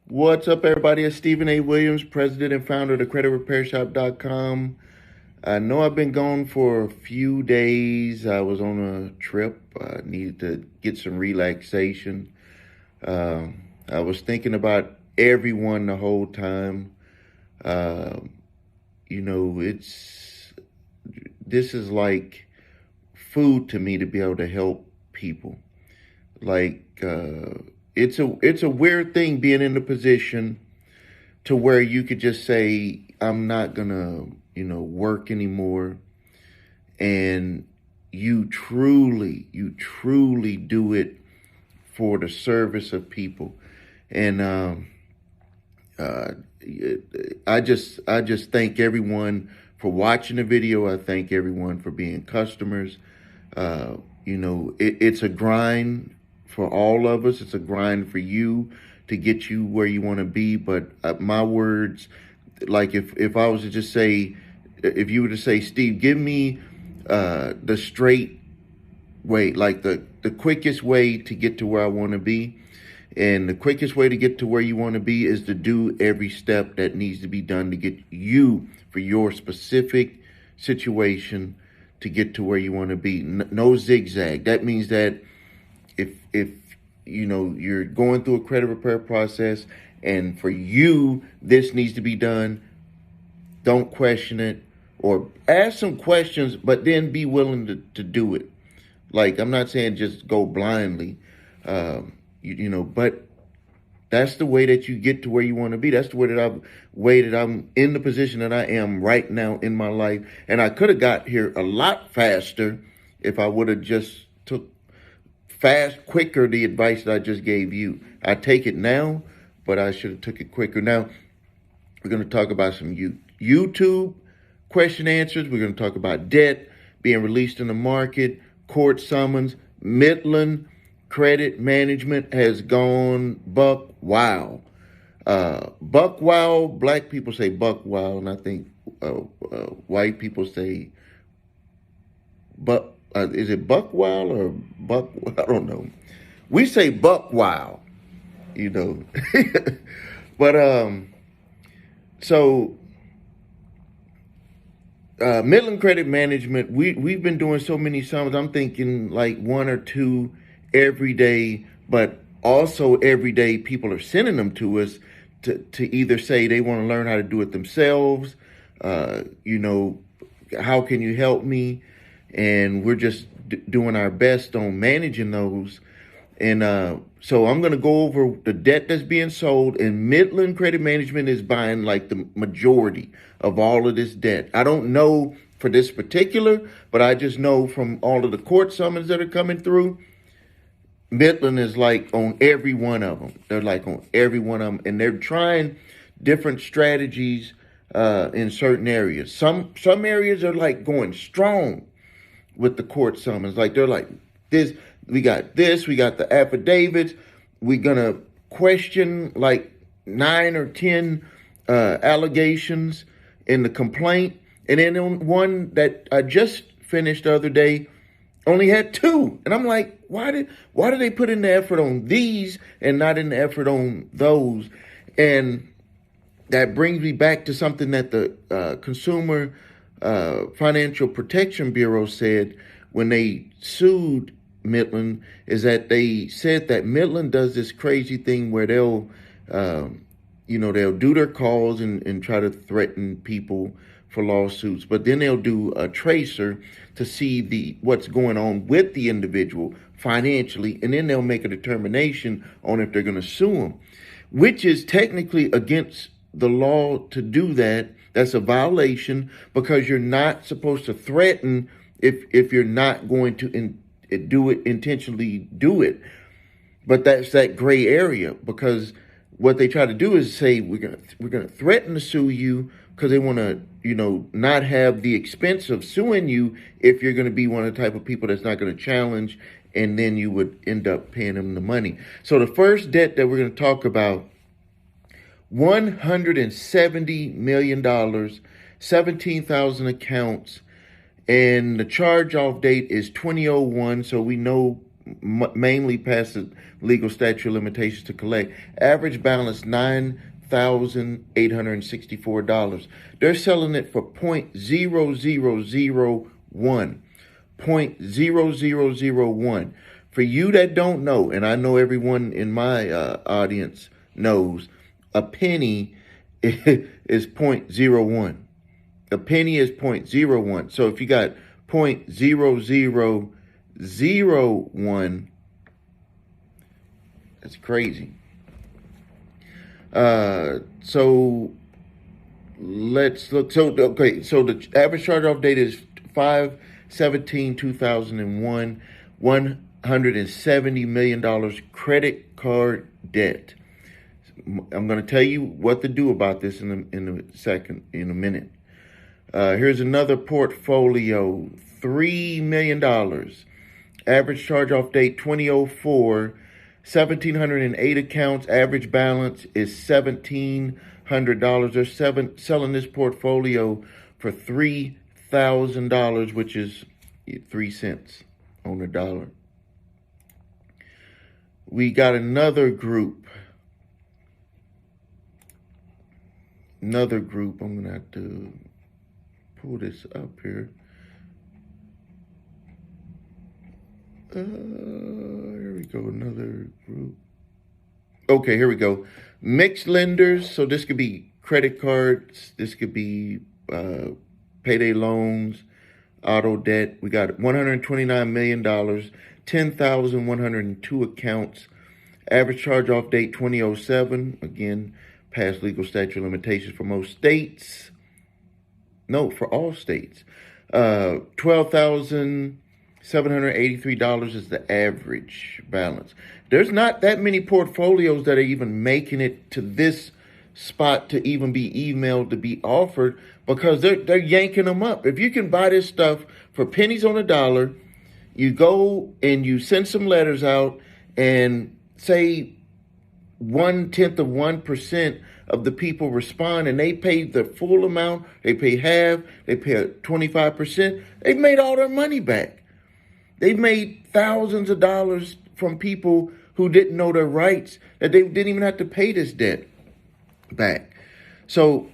What's up, everybody? It's Stephen A. Williams, president and founder of the creditrepairshop.com. I know I've been gone for a few days. I was on a trip. I needed to get some relaxation. I was thinking about everyone the whole time. Uh, this is like food to me to be able to help people. It's a weird thing being in the position to where you could just say, I'm not gonna, work anymore. And you truly do it for the service of people. And uh, I just thank everyone for watching the video. I thank everyone for being customers. It's a grind for all of us. It's a grind for you to get you where you want to be. But my words, like if I was to just say, if you were to say, Steve, give me the straight way, like the quickest way to get to where I want to be. And the quickest way to get to where you want to be is to do every step that needs to be done to get you, for your specific situation, to get to where you want to be. No zigzag. That means that if you're going through a credit repair process and for you this needs to be done, don't question it, or ask some questions, but then be willing to do it. Like, I'm not saying just go blindly, but that's the way that you get to where you want to be. That's the way that I'm in the position that I am right now in my life. And I could have got here a lot faster if I would have just took quicker the advice that I just gave you. I take it now, but I should have took it quicker. Now, we're going to talk about some YouTube question answers. We're going to talk about debt being released in the market, court summons, Midland credit management has gone buck wild. Buck wild, black people say buck wild, and I think white people say buck. Is it buck wild or buck? I don't know. We say buck wild, but so Midland Credit Management, we've been doing so many summons. I'm thinking like one or two every day, but also every day people are sending them to us to either say they want to learn how to do it themselves. How can you help me? And we're just doing our best on managing those. And so I'm going to go over the debt that's being sold, and Midland Credit Management is buying like the majority of all of this debt. I don't know for this particular, but I just know from all of the court summons that are coming through, Midland is like on every one of them. They're like on every one of them, and they're trying different strategies in certain areas. Some areas are like going strong with the court summons. Like they're like, we got the affidavits. We're gonna question like 9 or 10 allegations in the complaint, and then on one that I just finished the other day only had 2, and I'm like, why did they put in the effort on these and not in the effort on those? And that brings me back to something that the Consumer Financial Protection Bureau said when they sued Midland, is that they said that Midland does this crazy thing where they'll do their calls and try to threaten people for lawsuits, but then they'll do a tracer to see what's going on with the individual financially, and then they'll make a determination on if they're going to sue them, which is technically against the law to do that. That's a violation, because you're not supposed to threaten if you're not going to intentionally do it. But that's that gray area, because what they try to do is say we're gonna threaten to sue you because they want to not have the expense of suing you if you're going to be one of the type of people that's not going to challenge, and then you would end up paying them the money. So the first debt that we're going to talk about, $170 million, 17,000 accounts, and the charge-off date is 2001. So we know mainly past the legal statute of limitations to collect. Average balance $9,864. They're selling it for 0.0001. 0.0001. For you that don't know, and I know everyone in my audience knows, a penny is 0.01. A penny is 0.01. So if you got 0.0001, that's crazy. So let's look. So the average charge-off date is 5/17/2001. $170 million credit card debt. I'm going to tell you what to do about this in a minute. Here's another portfolio, $3 million. Average charge-off date 2004. 1,708 accounts. Average balance is $1,700. They're selling this portfolio for $3,000, which is 3 cents on the dollar. We got another group. I'm going to have to pull this up here. Here we go, another group. Okay, here we go. Mixed lenders. So this could be credit cards. This could be payday loans, auto debt. We got $129 million, 10,102 accounts. Average charge-off date 2007. Again, past legal statute of limitations for most states. No, for all states. $12,783 is the average balance. There's not that many portfolios that are even making it to this spot to even be emailed to be offered, because they're yanking them up. If you can buy this stuff for pennies on a dollar, you go and you send some letters out, and say 0.1% of the people respond and they pay the full amount, they pay half, they pay 25%, they've made all their money back. They've made thousands of dollars from people who didn't know their rights, that they didn't even have to pay this debt back. So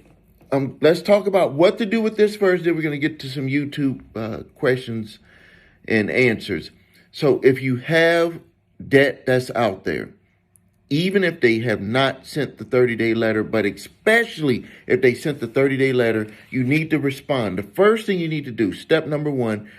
let's talk about what to do with this first. Then we're going to get to some YouTube questions and answers. So if you have debt that's out there, even if they have not sent the 30-day letter, but especially if they sent the 30-day letter, you need to respond. The first thing you need to do, step number one,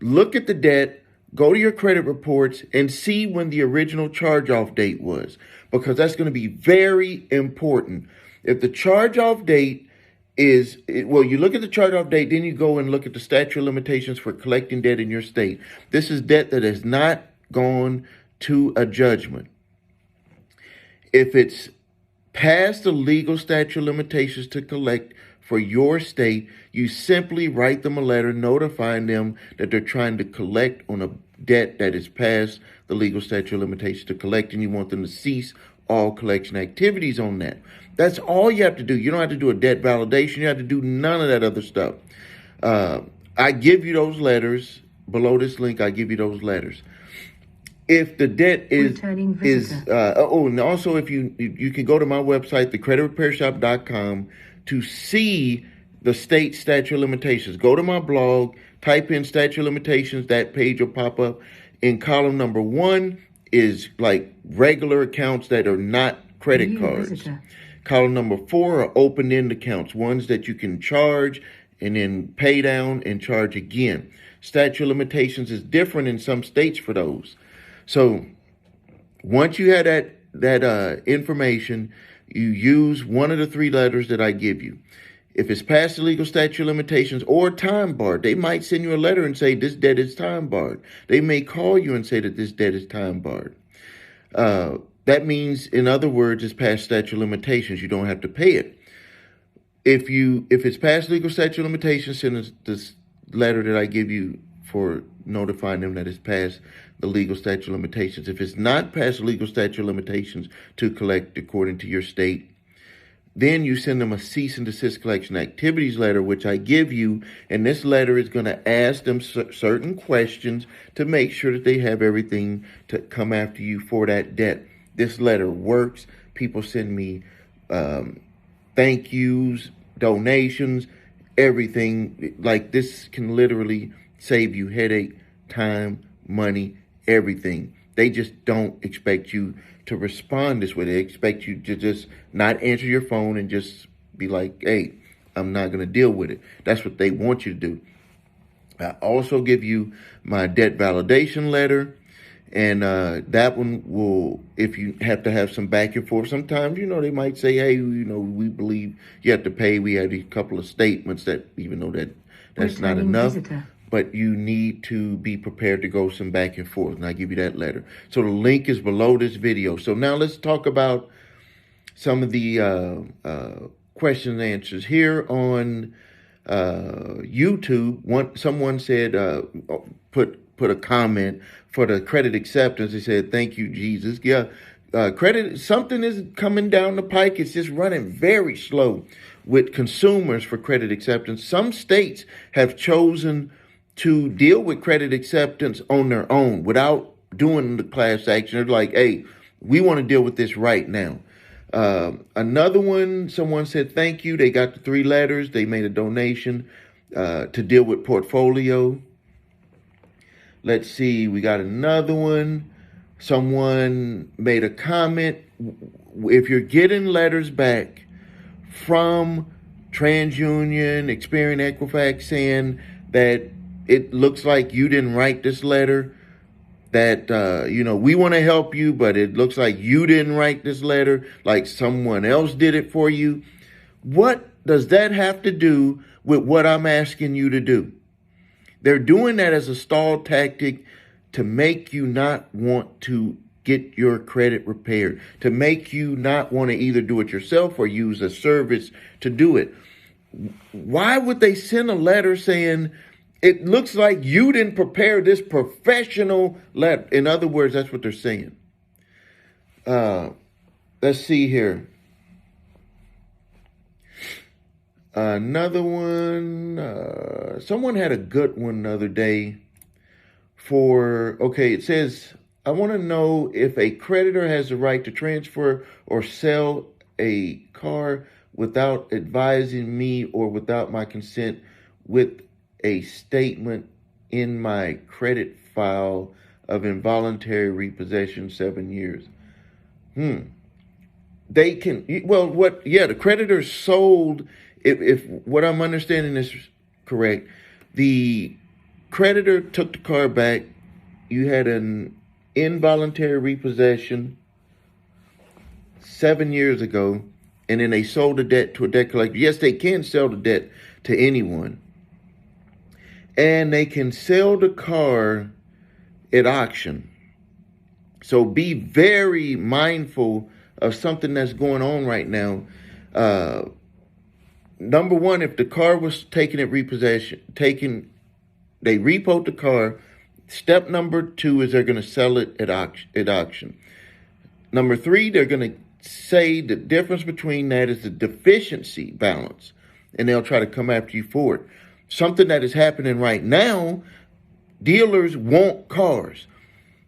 look at the debt, go to your credit reports, and see when the original charge-off date was, because that's going to be very important. If the charge-off date is, well, you look at the charge-off date, then you go and look at the statute of limitations for collecting debt in your state. This is debt that has not gone to a judgment. If it's past the legal statute of limitations to collect for your state, you simply write them a letter notifying them that they're trying to collect on a debt that is past the legal statute of limitations to collect, and you want them to cease all collection activities on that. That's all you have to do. You don't have to do a debt validation. You have to do none of that other stuff. I give you those letters. Below this link, I give you those letters. If the debt is, and also if you can go to my website, thecreditrepairshop.com, to see the state statute of limitations. Go to my blog, type in statute of limitations, that page will pop up. In column number 1 is like regular accounts that are not credit cards. Visitor. Column number 4 are open-end accounts, ones that you can charge and then pay down and charge again. Statute of limitations is different in some states for those. So once you have that information, you use one of the 3 letters that I give you. If it's past the legal statute of limitations or time barred, they might send you a letter and say this debt is time barred. They may call you and say that this debt is time barred. That means, in other words, it's past statute of limitations. You don't have to pay it. If it's past legal statute of limitations, send this letter that I give you for notifying them that it's past the legal statute of limitations. If it's not past the legal statute of limitations to collect according to your state, Then you send them a cease and desist collection activities letter, which I give you. And this letter is going to ask them certain questions to make sure that they have everything to come after you for that debt. This letter works. People send me thank yous, donations, everything. Like, this can literally save you headache, time, money, everything. They just don't expect you to respond this way. They expect you to just not answer your phone and just be like, hey, I'm not going to deal with it. That's what they want you to do. I also give you my debt validation letter. And that one will, if you have to have some back and forth, sometimes, they might say, hey, we believe you have to pay. We had a couple of statements that, even though that's not enough, but you need to be prepared to go some back and forth. And I give you that letter. So the link is below this video. So now let's talk about some of the question and answers here on YouTube. Someone said, put a comment for the credit acceptance. They said, thank you, Jesus. Yeah, credit, something is coming down the pike. It's just running very slow with consumers for credit acceptance. Some states have chosen to deal with credit acceptance on their own without doing the class action. They're like, hey, we want to deal with this right now. Another one, someone said, thank you. They got the 3 letters. They made a donation to deal with portfolio. Let's see, we got another one. Someone made a comment. If you're getting letters back from TransUnion, Experian, Equifax saying that it looks like you didn't write this letter, that, we want to help you, but it looks like you didn't write this letter, like someone else did it for you. What does that have to do with what I'm asking you to do? They're doing that as a stall tactic to make you not want to get your credit repaired, to make you not want to either do it yourself or use a service to do it. Why would they send a letter saying, it looks like you didn't prepare this professional letter? In other words, that's what they're saying. Let's see here. Another one, someone had a good one the other day it says, I want to know if a creditor has the right to transfer or sell a car without advising me or without my consent, with a statement in my credit file of involuntary repossession 7 years. They can, the creditor sold. If what I'm understanding is correct, the creditor took the car back. You had an involuntary repossession 7 years ago, and then they sold the debt to a debt collector. Yes, they can sell the debt to anyone. And they can sell the car at auction. So be very mindful of something that's going on right now. Number one, if the car was taken at repossession, they repoed the car. Step number 2 is they're going to sell it at auction. Number 3, they're going to say the difference between that is the deficiency balance, and they'll try to come after you for it. Something that is happening right now, dealers want cars.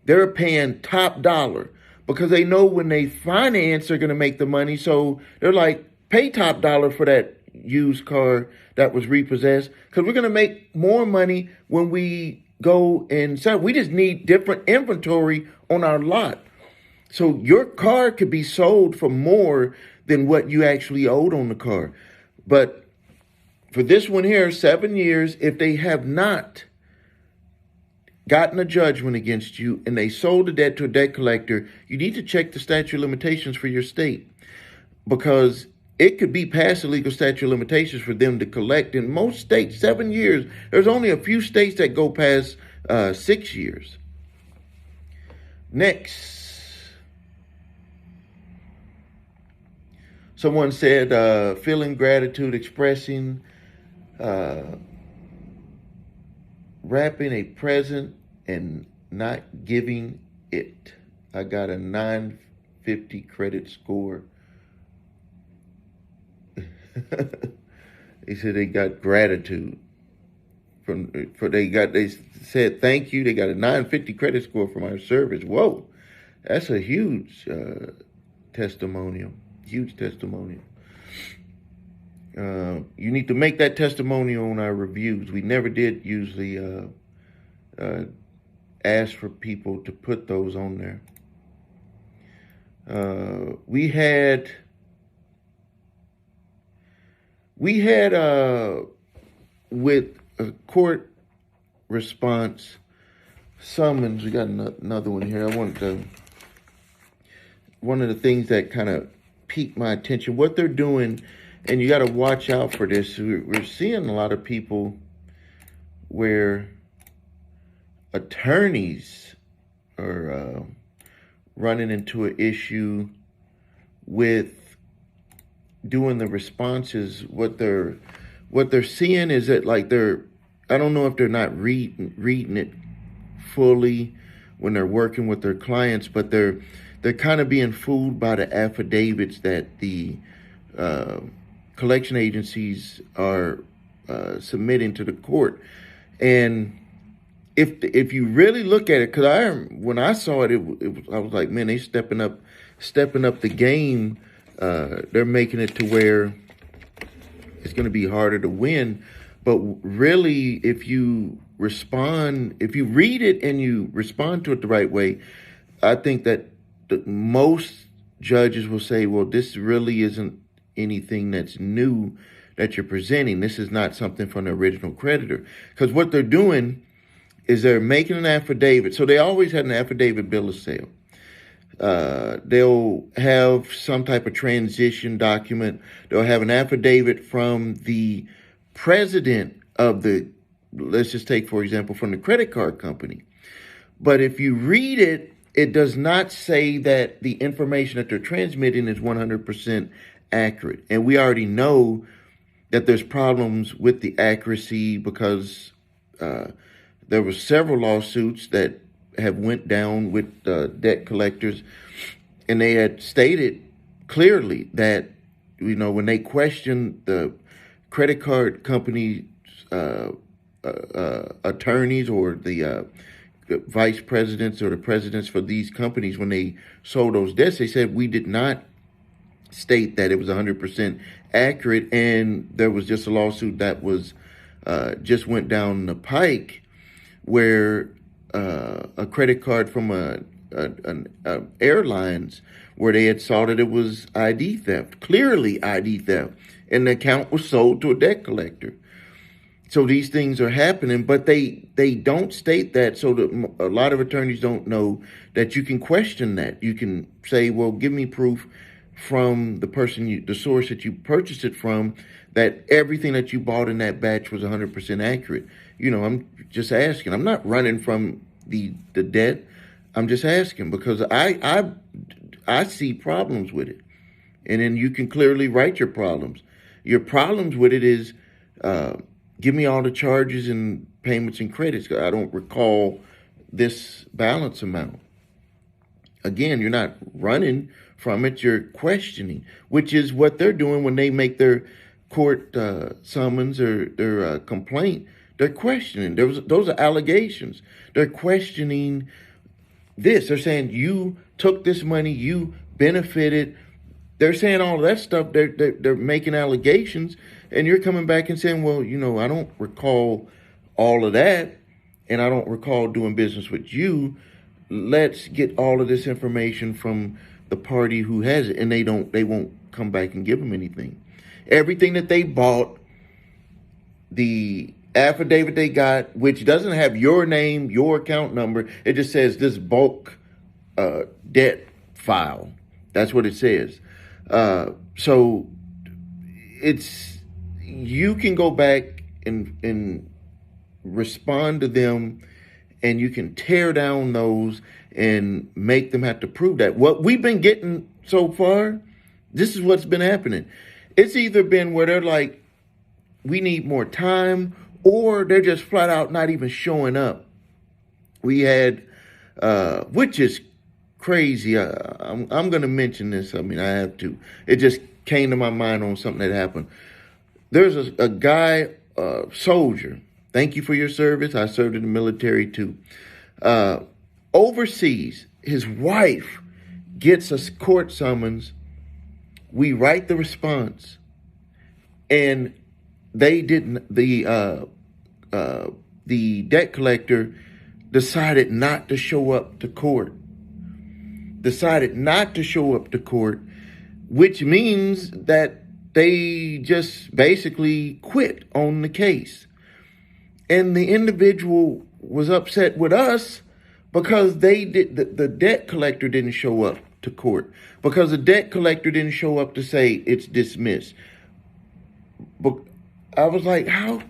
They're paying top dollar because they know when they finance, they're going to make the money. So they're like, pay top dollar for that used car that was repossessed, because we're going to make more money when we go and sell. We just need different inventory on our lot. So your car could be sold for more than what you actually owed on the car. But for this one here, 7 years, if they have not gotten a judgment against you and they sold the debt to a debt collector, you need to check the statute of limitations for your state, because it could be past the legal statute of limitations for them to collect. In most states, 7 years. There's only a few states that go past 6 years. Next. Someone said, feeling gratitude, expressing, wrapping a present and not giving it. I got a 950 credit score. He said they got gratitude they said thank you. They got a 950 credit score from our service. Whoa, that's a huge testimonial. Huge testimonial. You need to make that testimonial on our reviews. We never did usually ask for people to put those on there. We had with a court response summons. We got another one here. One of the things that kind of piqued my attention, what they're doing, and you got to watch out for this. We're seeing a lot of people where attorneys are running into an issue with doing the responses. What they're seeing is that, like, I don't know if they're not reading it fully when they're working with their clients, but they're kind of being fooled by the affidavits that the collection agencies are submitting to the court. And if you really look at it, because when I saw it, I was like, man, they stepping up the game. They're making it to where it's going to be harder to win. But really, if you read it and you respond to it the right way, I think that most judges will say, well, this really isn't anything that's new that you're presenting. This is not something from the original creditor. Because what they're doing is they're making an affidavit. So they always had an affidavit bill of sale. They'll have some type of transition document. They'll have an affidavit from the president of let's just take, for example, from the credit card company. But if you read it, it does not say that the information that they're transmitting is 100% accurate. And we already know that there's problems with the accuracy because there were several lawsuits that have went down with debt collectors, and they had stated clearly that, when they questioned the credit card company attorneys or the vice presidents or the presidents for these companies, when they sold those debts, they said we did not state that it was 100% accurate. And there was just a lawsuit that was just went down the pike where a credit card from an airlines, where they had saw that it was ID theft, clearly ID theft, and the account was sold to a debt collector. So these things are happening, but they don't state that. So that a lot of attorneys don't know that you can question that. You can say, well, give me proof from the source that you purchased it from, that everything that you bought in that batch was 100% accurate. I'm just asking. I'm not running from the debt. I'm just asking because I see problems with it. And then you can clearly write your problems. Your problems with it is, give me all the charges and payments and credits. I don't recall this balance amount. Again, you're not running from it. You're questioning, which is what they're doing when they make their court summons or their complaint. They're questioning. Those are allegations. They're questioning this. They're saying you took this money, you benefited. They're saying all of that stuff. They're making allegations, and you're coming back and saying, well, I don't recall all of that, and I don't recall doing business with you. Let's get all of this information from the party who has it, and they won't come back and give them anything. Everything that they bought, the affidavit they got, which doesn't have your name, your account number, it just says this bulk debt file. That's what it says. So you can go back and respond to them, and you can tear down those and make them have to prove that. What we've been getting so far, this is what's been happening. It's either been where they're like, we need more time, or they're just flat out not even showing up. We had, which is crazy. I'm going to mention this. I mean, I have to. It just came to my mind on something that happened. There's a guy, soldier. Thank you for your service. I served in the military too. Overseas, his wife gets a court summons. We write the response, and they didn't. The debt collector decided not to show up to court. Which means that they just basically quit on the case. And the individual was upset with us because the debt collector didn't show up to court, because the debt collector didn't show up to say it's dismissed. But I was like, how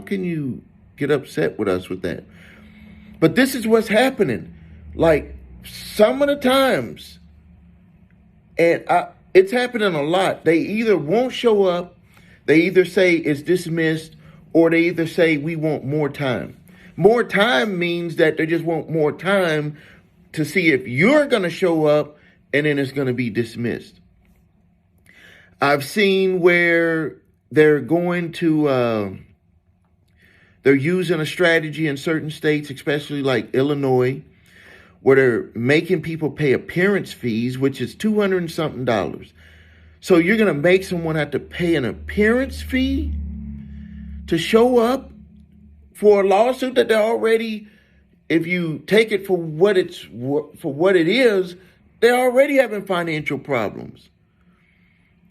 can you get upset with us with that? But this is what's happening. Like, some of the times, and it's happening a lot, they either won't show up, they either say it's dismissed, or they either say we want more time. More time means that they just want more time to see if you're going to show up, and then it's going to be dismissed. I've seen where they're going to, they're using a strategy in certain states, especially like Illinois, where they're making people pay appearance fees, which is $200 and something. So you're going to make someone have to pay an appearance fee to show up for a lawsuit that they're already, if you take it for what it is, they're already having financial problems.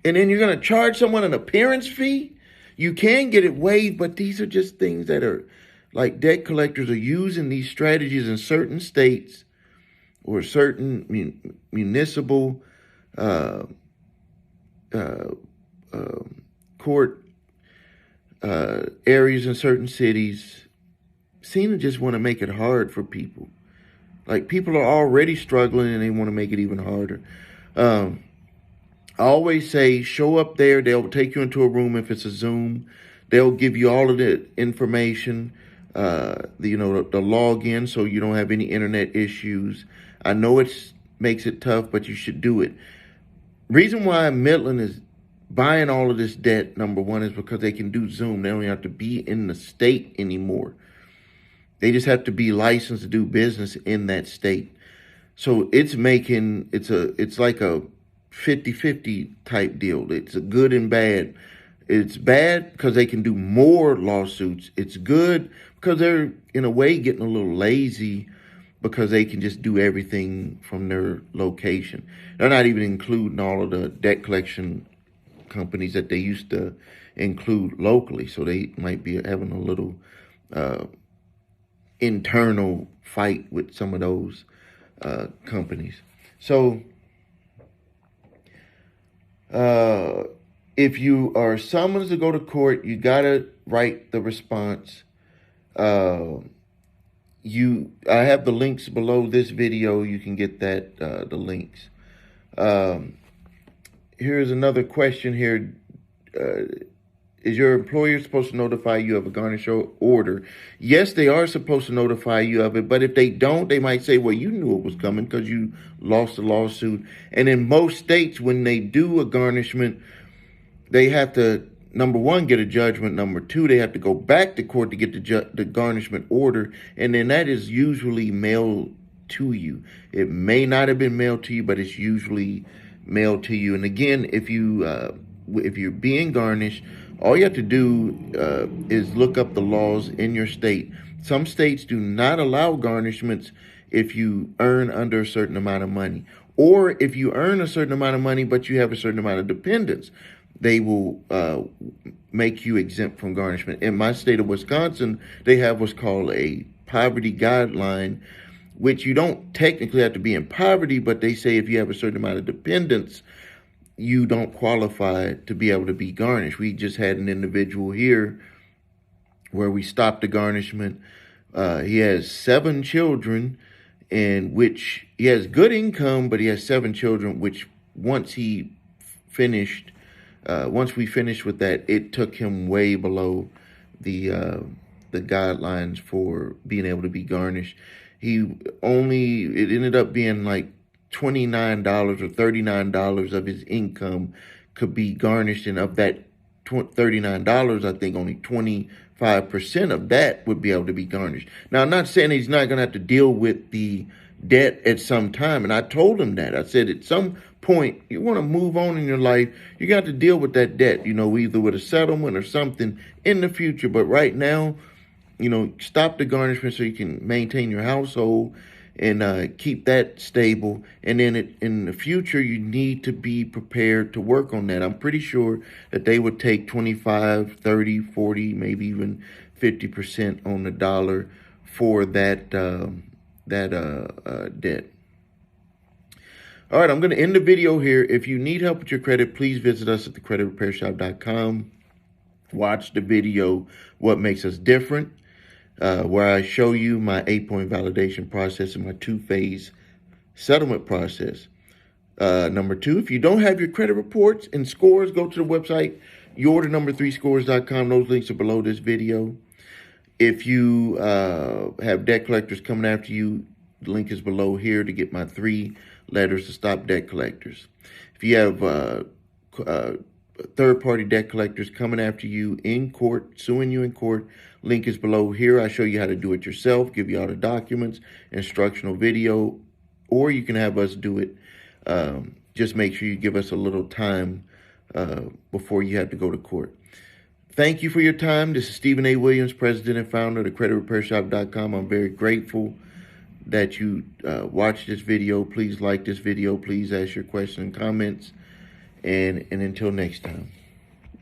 And then you're going to charge someone an appearance fee? You can get it waived, but these are just things that are, like, debt collectors are using these strategies in certain states or certain municipal court areas in certain cities, seem to just want to make it hard for people. Like, people are already struggling and they want to make it even harder. I always say, show up there. They'll take you into a room if it's a Zoom. They'll give you all of the information, the login, so you don't have any internet issues. I know it makes it tough, but you should do it. Reason why Midland is buying all of this debt, number one, is because they can do Zoom. They don't have to be in the state anymore. They just have to be licensed to do business in that state. So it's like a 50-50 type deal. It's a good and bad. It's bad because they can do more lawsuits. It's good because they're, in a way, getting a little lazy because they can just do everything from their location. They're not even including all of the debt collection companies that they used to include locally. So they might be having a little internal fight with some of those companies. So if you are summoned to go to court, you got to write the response. I have the links below this video. You can get that, the links. Here's another question here. Is your employer supposed to notify you of a garnish order? Yes, they are supposed to notify you of it. But if they don't, they might say, well, you knew it was coming because you lost the lawsuit. And in most states, when they do a garnishment, they have to, number one, get a judgment. Number two, they have to go back to court to get the garnishment order. And then that is usually mailed to you. It may not have been mailed to you, but it's usually mailed to you. And again, if you're being garnished, all you have to do is look up the laws in your state. Some states do not allow garnishments if you earn under a certain amount of money. Or if you earn a certain amount of money, but you have a certain amount of dependents, they will make you exempt from garnishment. In my state of Wisconsin, they have what's called a poverty guideline, which you don't technically have to be in poverty, but they say if you have a certain amount of dependents, you don't qualify to be able to be garnished. We just had an individual here where we stopped the garnishment. He has 7 children, in which he has good income, but he has 7 children, which once we finished with that, it took him way below the guidelines for being able to be garnished. it ended up being like $29 or $39 of his income could be garnished, and of that $39, I think only 25% of that would be able to be garnished. Now, I'm not saying he's not going to have to deal with the debt at some time, and I told him that. I said at some point you want to move on in your life, you got to deal with that debt, either with a settlement or something in the future. But right now, stop the garnishment so you can maintain your household and keep that stable. And then in the future, you need to be prepared to work on that. I'm pretty sure that they would take 25, 30, 40, maybe even 50% on the dollar for that debt. All right, I'm going to end the video here. If you need help with your credit, please visit us at thecreditrepairshop.com. Watch the video, What Makes Us Different, where I show you my 8-point validation process and my 2-phase settlement process. Number 2, if you don't have your credit reports and scores, go to the website, yourorder3scores.com. Those links are below this video. If you have debt collectors coming after you, the link is below here to get my 3 letters to stop debt collectors. If you have third-party debt collectors coming after you in court, suing you in court, link is below here. I show you how to do it yourself, give you all the documents, instructional video, or you can have us do it. Just make sure you give us a little time before you have to go to court. Thank you for your time. This is Stephen A. Williams, president and founder of thecreditrepairshop.com. I'm very grateful that you watched this video. Please like this video. Please ask your questions and comments. And until next time.